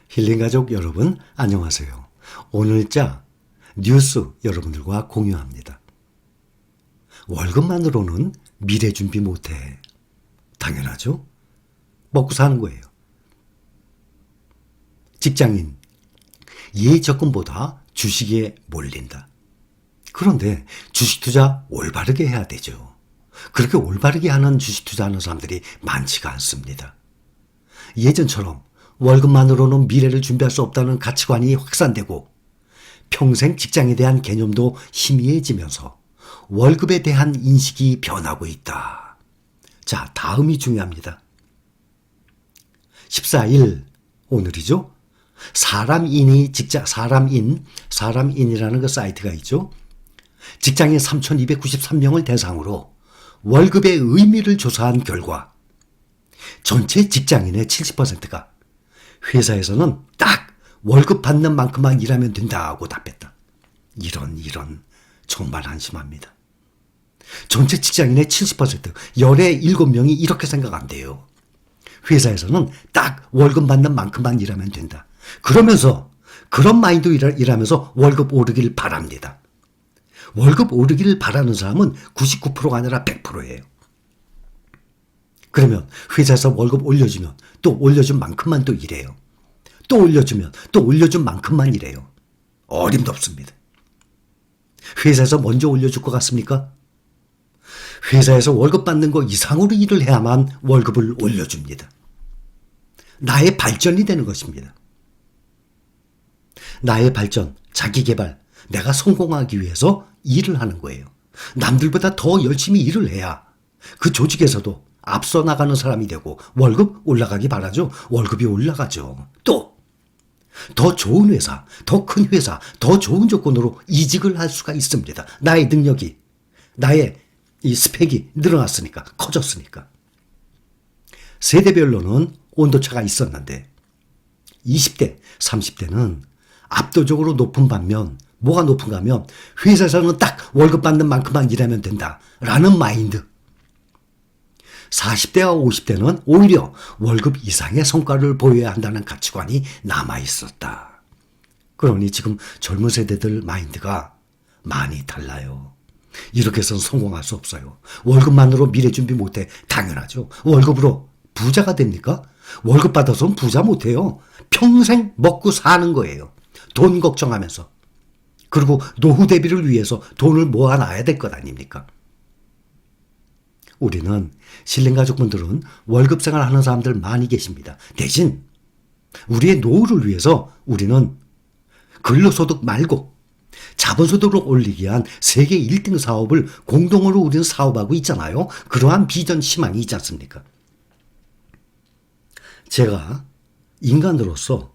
힐링가족 여러분 안녕하세요. 오늘자 뉴스 여러분들과 공유합니다. 월급만으로는 미래 준비 못해. 당연하죠. 먹고 사는 거예요. 직장인, 예적금보다 주식에 몰린다. 그런데 주식 투자 올바르게 해야 되죠. 그렇게 올바르게 하는 주식 투자하는 사람들이 많지가 않습니다. 예전처럼 월급만으로는 미래를 준비할 수 없다는 가치관이 확산되고 평생 직장에 대한 개념도 희미해지면서 월급에 대한 인식이 변하고 있다. 자, 다음이 중요합니다. 14일, 오늘이죠. 사람인이라는 그 사이트가 있죠. 직장인 3,293명을 대상으로 월급의 의미를 조사한 결과 전체 직장인의 70%가 회사에서는 딱 월급 받는 만큼만 일하면 된다고 답했다. 이런 정말 한심합니다. 전체 직장인의 70%, 열의 7명이 이렇게 생각한대요. 회사에서는 딱 월급 받는 만큼만 일하면 된다. 그러면서 그런 마인드로 일하면서 월급 오르기를 바랍니다. 월급 오르기를 바라는 사람은 99%가 아니라 100%예요. 그러면 회사에서 월급 올려주면 또 올려준 만큼만 또 일해요. 또 올려주면 또 올려준 만큼만 일해요. 어림도 없습니다. 회사에서 먼저 올려줄 것 같습니까? 회사에서 월급 받는 거 이상으로 일을 해야만 월급을 올려줍니다. 나의 발전이 되는 것입니다. 나의 발전, 자기개발, 내가 성공하기 위해서 일을 하는 거예요. 남들보다 더 열심히 일을 해야 그 조직에서도 앞서 나가는 사람이 되고 월급 올라가기 바라죠. 월급이 올라가죠. 또 더 좋은 회사, 더 큰 회사, 더 좋은 조건으로 이직을 할 수가 있습니다. 나의 능력이, 나의 이 스펙이 늘어났으니까, 커졌으니까. 세대별로는 온도차가 있었는데 20대, 30대는 압도적으로 높은 반면 뭐가 높은가 하면 회사에서는 딱 월급 받는 만큼만 일하면 된다라는 마인드. 40대와 50대는 오히려 월급 이상의 성과를 보여야 한다는 가치관이 남아있었다. 그러니 지금 젊은 세대들 마인드가 많이 달라요. 이렇게 해서는 성공할 수 없어요. 월급만으로 미래 준비 못해. 당연하죠. 월급으로 부자가 됩니까? 월급 받아서는 부자 못해요. 평생 먹고 사는 거예요. 돈 걱정하면서. 그리고 노후 대비를 위해서 돈을 모아놔야 될 것 아닙니까? 우리는 신림가족분들은 월급 생활하는 사람들 많이 계십니다. 대신 우리의 노후를 위해서 우리는 근로소득 말고 자본소득을 올리기 위한 세계 1등 사업을 공동으로 우리는 사업하고 있잖아요. 그러한 비전 희망이 있지 않습니까? 제가 인간으로서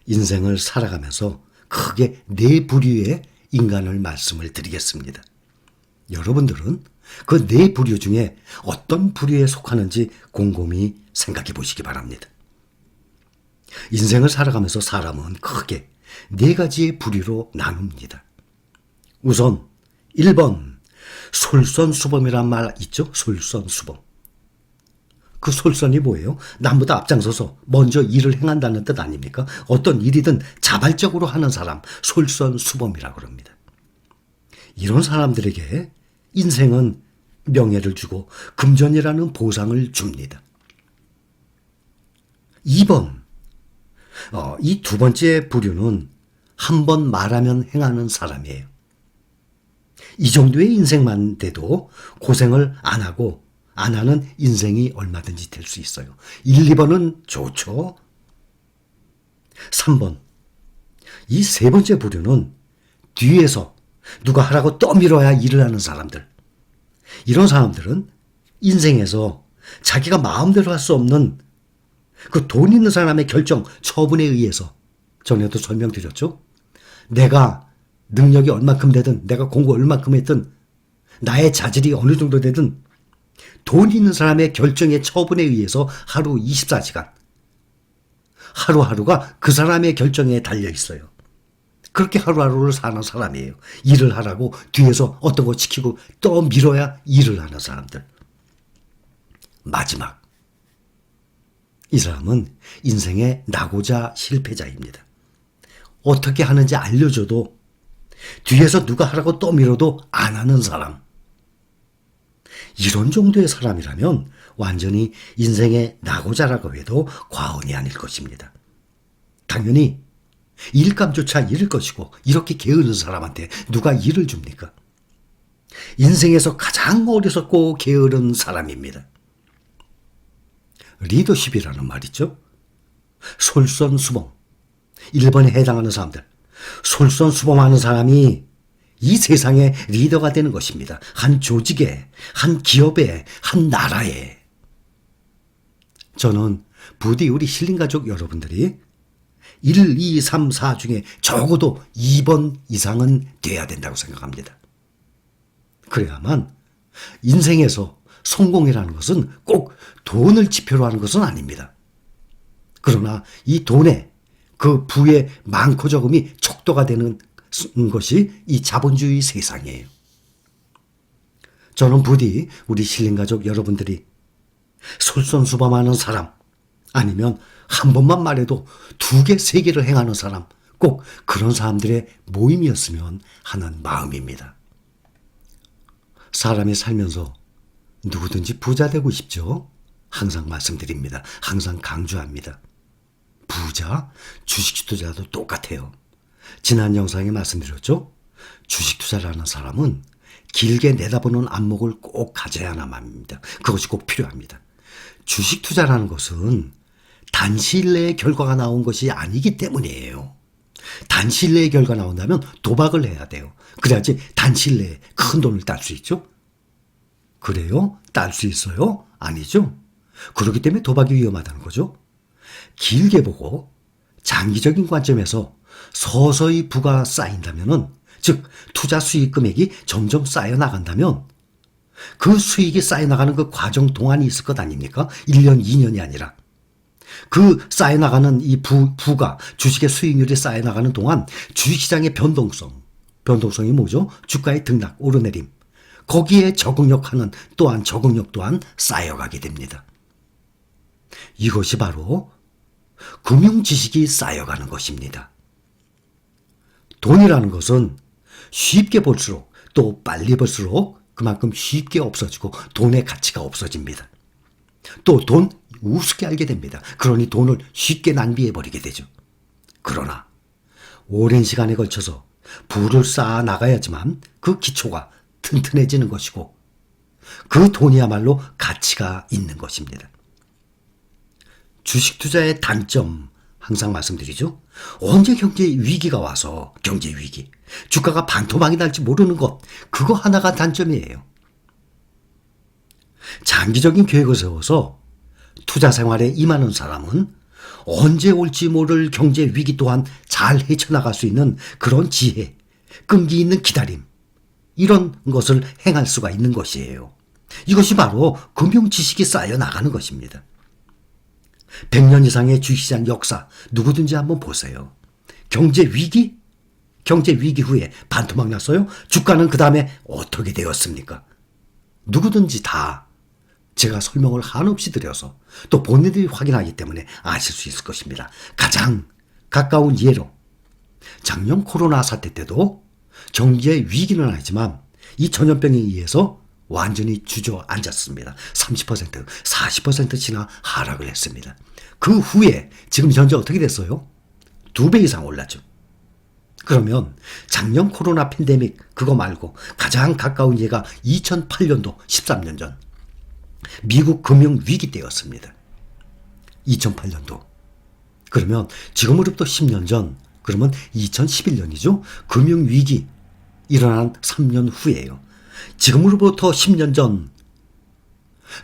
인생을 살아가면서 크게 4부류의 인간을 말씀을 드리겠습니다. 여러분들은 그 4부류 중에 어떤 부류에 속하는지 곰곰이 생각해 보시기 바랍니다. 인생을 살아가면서 사람은 크게 4가지의 부류로 나눕니다. 우선 1번 솔선수범이란 말 있죠? 솔선수범. 그 솔선이 뭐예요? 남보다 앞장서서 먼저 일을 행한다는 뜻 아닙니까? 어떤 일이든 자발적으로 하는 사람, 솔선수범이라고 합니다. 이런 사람들에게 인생은 명예를 주고 금전이라는 보상을 줍니다. 2번, 이 2번째 부류는 한 번 말하면 행하는 사람이에요. 이 정도의 인생만 돼도 고생을 안 하고 안 하는 인생이 얼마든지 될 수 있어요. 1, 2번은 좋죠. 3번, 이 3번째 부류는 뒤에서 누가 하라고 떠밀어야 일을 하는 사람들. 이런 사람들은 인생에서 자기가 마음대로 할 수 없는 그 돈 있는 사람의 결정, 처분에 의해서 전에도 설명드렸죠. 내가 능력이 얼만큼 되든 내가 공부 얼만큼 했든 나의 자질이 어느 정도 되든 돈 있는 사람의 결정의 처분에 의해서 하루 24시간 하루하루가 그 사람의 결정에 달려 있어요. 그렇게 하루하루를 사는 사람이에요. 일을 하라고 뒤에서 어떤 거 지키고 또 밀어야 일을 하는 사람들. 마지막 이 사람은 인생의 낙오자 실패자입니다. 어떻게 하는지 알려줘도 뒤에서 누가 하라고 떠밀어도 안 하는 사람. 이런 정도의 사람이라면 완전히 인생의 낙오자라고 해도 과언이 아닐 것입니다. 당연히 일감조차 잃을 것이고 이렇게 게으른 사람한테 누가 일을 줍니까? 인생에서 가장 어리석고 게으른 사람입니다. 리더십이라는 말이죠. 솔선수범. 1번에 해당하는 사람들. 솔선수범하는 사람이 이 세상의 리더가 되는 것입니다. 한 조직에, 한 기업에, 한 나라에. 저는 부디 우리 힐링가족 여러분들이 1, 2, 3, 4 중에 적어도 2번 이상은 돼야 된다고 생각합니다. 그래야만 인생에서 성공이라는 것은 꼭 돈을 지표로 하는 것은 아닙니다. 그러나 이 돈에 그 부의 많고 적음이 척도가 되는 것이 이 자본주의 세상이에요. 저는 부디 우리 힐링가족 여러분들이 솔선수범하는 사람, 아니면 한 번만 말해도 2개, 3개를 행하는 사람, 꼭 그런 사람들의 모임이었으면 하는 마음입니다. 사람이 살면서 누구든지 부자 되고 싶죠? 항상 말씀드립니다. 항상 강조합니다. 부자, 주식 투자도 똑같아요. 지난 영상에 말씀드렸죠? 주식 투자라는 사람은 길게 내다보는 안목을 꼭 가져야만 합니다. 그것이 꼭 필요합니다. 주식 투자라는 것은 단시일 내에 결과가 나온 것이 아니기 때문이에요. 단시일 내에 결과가 나온다면 도박을 해야 돼요. 그래야지 단시일 내에 큰 돈을 딸 수 있죠. 그래요? 딸 수 있어요? 아니죠. 그렇기 때문에 도박이 위험하다는 거죠. 길게 보고 장기적인 관점에서 서서히 부가 쌓인다면은, 즉 투자 수익 금액이 점점 쌓여 나간다면 그 수익이 쌓여 나가는 그 과정 동안이 있을 것 아닙니까? 1년, 2년이 아니라. 그 쌓여 나가는 이 부가, 주식의 수익률이 쌓여 나가는 동안 주식시장의 변동성이 뭐죠? 주가의 등락, 오르내림. 거기에 적응력 또한 쌓여가게 됩니다. 이것이 바로 금융지식이 쌓여가는 것입니다. 돈이라는 것은 쉽게 벌수록, 또 빨리 벌수록 그만큼 쉽게 없어지고 돈의 가치가 없어집니다. 또 돈 우습게 알게 됩니다. 그러니 돈을 쉽게 낭비해버리게 되죠. 그러나 오랜 시간에 걸쳐서 부를 쌓아 나가야지만 그 기초가 튼튼해지는 것이고 그 돈이야말로 가치가 있는 것입니다. 주식 투자의 단점, 항상 말씀드리죠. 언제 경제 위기가 와서, 경제 위기, 주가가 반토막이 날지 모르는 것, 그거 하나가 단점이에요. 장기적인 계획을 세워서 투자 생활에 임하는 사람은 언제 올지 모를 경제 위기 또한 잘 헤쳐나갈 수 있는 그런 지혜, 끈기 있는 기다림, 이런 것을 행할 수가 있는 것이에요. 이것이 바로 금융지식이 쌓여 나가는 것입니다. 100년 이상의 주식시장 역사 누구든지 한번 보세요. 경제 위기 후에 반토막 났어요? 주가는 그 다음에 어떻게 되었습니까? 누구든지 다 제가 설명을 한없이 드려서 또 본인들이 확인하기 때문에 아실 수 있을 것입니다. 가장 가까운 예로 작년 코로나 사태 때도 경제 위기는 아니지만 이 전염병에 의해서 완전히 주저앉았습니다. 30%, 40% 지나 하락을 했습니다. 그 후에 지금 현재 어떻게 됐어요? 2배 이상 올랐죠. 그러면 작년 코로나 팬데믹 그거 말고 가장 가까운 예가 2008년도 13년 전 미국 금융위기 때였습니다. 2008년도. 그러면 지금으로부터 10년 전, 그러면 2011년이죠. 금융위기 일어난 3년 후예요. 지금으로부터 10년 전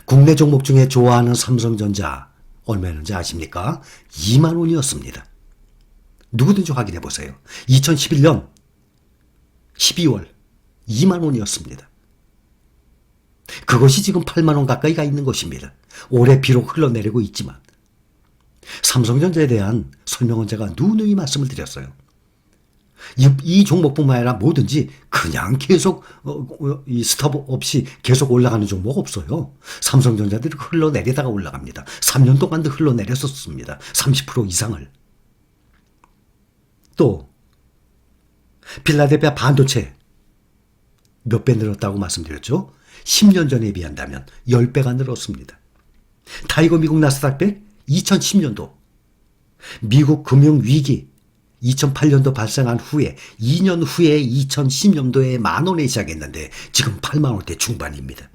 국내 종목 중에 좋아하는 삼성전자 얼마였는지 아십니까? 2만 원이었습니다. 누구든지 확인해 보세요. 2011년 12월 2만 원이었습니다. 그것이 지금 8만 원 가까이 가 있는 것입니다. 올해 비록 흘러내리고 있지만 삼성전자에 대한 설명은 제가 누누이 말씀을 드렸어요. 이 종목뿐만 아니라 뭐든지 그냥 계속 이 스톱 없이 계속 올라가는 종목 없어요. 삼성전자들이 흘러내리다가 올라갑니다. 3년 동안도 흘러내렸었습니다. 30% 이상을. 또 필라델피아 반도체 몇 배 늘었다고 말씀드렸죠? 10년 전에 비한다면 10배가 늘었습니다. 타이거 미국 나스닥 100 2010년도 미국 금융위기 2008년도 발생한 후에 2년 후에 2010년도에 10,000원에 시작했는데 지금 80,000원대 중반입니다.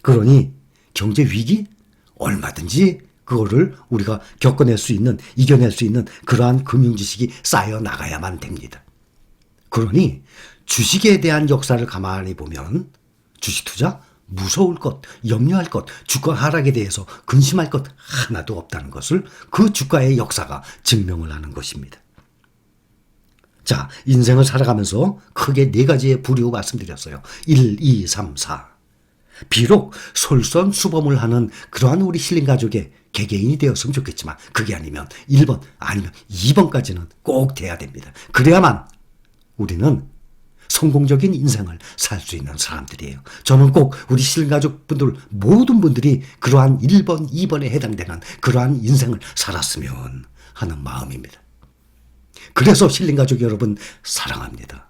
그러니 경제 위기 얼마든지 그거를 우리가 겪어낼 수 있는, 이겨낼 수 있는 그러한 금융 지식이 쌓여 나가야만 됩니다. 그러니 주식에 대한 역사를 가만히 보면 주식 투자 무서울 것, 염려할 것, 주가 하락에 대해서 근심할 것 하나도 없다는 것을 그 주가의 역사가 증명을 하는 것입니다. 자, 인생을 살아가면서 크게 4가지의 부류 말씀드렸어요. 1, 2, 3, 4. 비록 솔선수범을 하는 그러한 우리 힐링 가족의 개개인이 되었으면 좋겠지만 그게 아니면 1번 아니면 2번까지는 꼭 돼야 됩니다. 그래야만 우리는 성공적인 인생을 살 수 있는 사람들이에요. 저는 꼭 우리 실가족분들 모든 분들이 그러한 1번, 2번에 해당되는 그러한 인생을 살았으면 하는 마음입니다. 그래서 실링가족 여러분 사랑합니다.